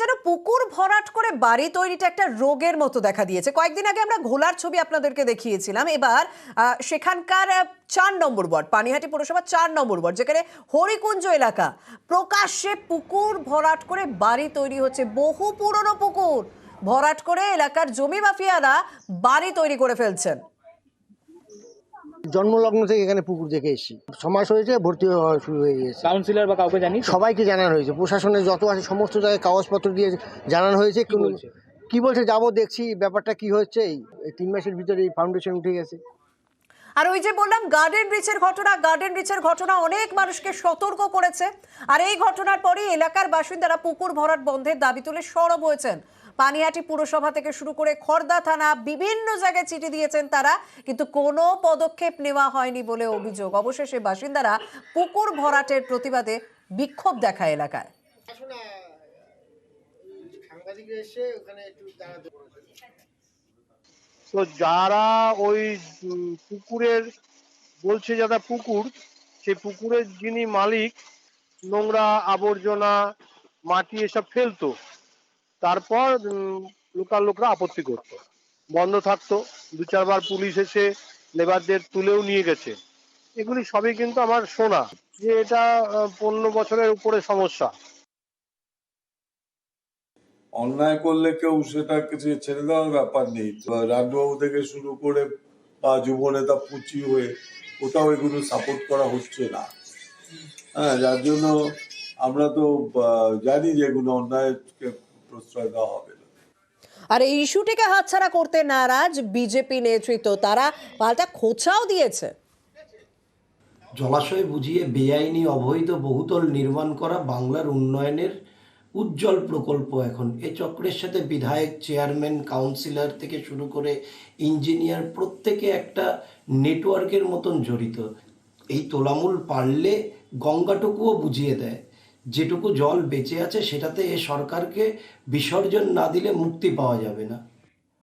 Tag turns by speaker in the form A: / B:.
A: যেন পুকুর ভরাট করে বাড়ি তৈরিটা একটা রোগের মতো দেখা দিয়েছে। কয়েকদিন আগে আমরা ঘোলার ছবি আপনাদেরকে দেখিয়েছিলাম। এবার সেখানকার ৪ নম্বর ওয়ার্ড, পানিহাটি পৌরসভা ৪ নম্বর ওয়ার্ড, যেখানে হরিকুঞ্জ এলাকা, প্রকাশ্যে পুকুর ভরাট করে বাড়ি তৈরি হচ্ছে। বহু পুরনো পুকুর ভরাট করে এলাকার জমি মাফিয়ারা বাড়ি তৈরি করে ফেলছেন।
B: জন্মলগ্ন থেকে এখানে পুকুর দেখে এসেছি, সমাজ হয়েছে, ভর্তি হওয়া শুরু হয়ে গেছে।
C: কাউন্সিলর বা কাউকে জানি,
B: সবাইকে জানানো হয়েছে, প্রশাসনের যত আছে সমস্ত জায়গায় কাগজপত্র দিয়ে জানানো হয়েছে। কি বলছে যাবো, দেখছি ব্যাপারটা কি হচ্ছে। এই 3 মাসের ভিতরে এই ফাউন্ডেশন উঠে গেছে।
A: আর ওই যে বললাম গার্ডেন ব্রিচের ঘটনা অনেক মানুষকে সতর্ক করেছে। আর এই ঘটনার পরই এলাকার বাসিন্দারা পুকুর ভরাট বন্ধের দাবি তুলে সরব হয়েছেন। পানিহাটি পুরসভা থেকে শুরু করে খড়দা থানা, বিভিন্ন জায়গায় চিঠি দিয়েছেন তারা, কিন্তু কোনো পদক্ষেপ নেওয়া হয়নি বলে অভিযোগ। অবশেষে বাসিন্দারা পুকুর ভরাটের প্রতিবাদে বিক্ষোভ দেখায় এলাকায়।
D: তো যারা ওই পুকুরের বলছে, যারা পুকুর, সেই পুকুরের যিনি মালিক নোংরা আবর্জনা মাটি এসব ফেলতো, তারপর লোকাল লোকরা আপত্তি করতো, বন্ধ থাকতো। 2-4 বার পুলিশ এসে লেবারদের তুলেও নিয়ে গেছে। এগুলি সবই কিন্তু আমার শোনা, যে এটা 15 বছরের উপরে সমস্যা।
E: অন্যায় করলে কেউ সেটা কিছু ছেড়ে দেওয়ার ব্যাপার নেই। রাজবাবু থেকে শুরু করে বা যুবনেতা পুচি হয়ে কোথাও এগুলো সাপোর্ট করা হচ্ছে না। হ্যাঁ, যার জন্য আমরা তো জানি যে এগুলো অন্যায়কে প্রশ্রয় দেওয়া হবে না।
A: আর এই ইস্যুটিকে হাতছাড়া করতে নারাজ বিজেপি নেতৃত্ব, তারা পাল্টা খোঁচাও দিয়েছে।
F: জলাশয় বুঝিয়ে বেআইনি অবৈধ বহুতল নির্মাণ করা বাংলার উন্নয়নের উজ্জ্বল প্রকল্প। এখন এ চক্রের সাথে বিধায়ক, চেয়ারম্যান, কাউন্সিলর থেকে শুরু করে ইঞ্জিনিয়ার প্রত্যেকে একটা নেটওয়ার্কের মতন জড়িত। এই তোলামূল পারলে গঙ্গাটুকুও বুঝিয়ে দেয়। যেটুকু জল বেঁচে আছে সেটাতে এ সরকারকে বিসর্জন না দিলে মুক্তি পাওয়া যাবে না।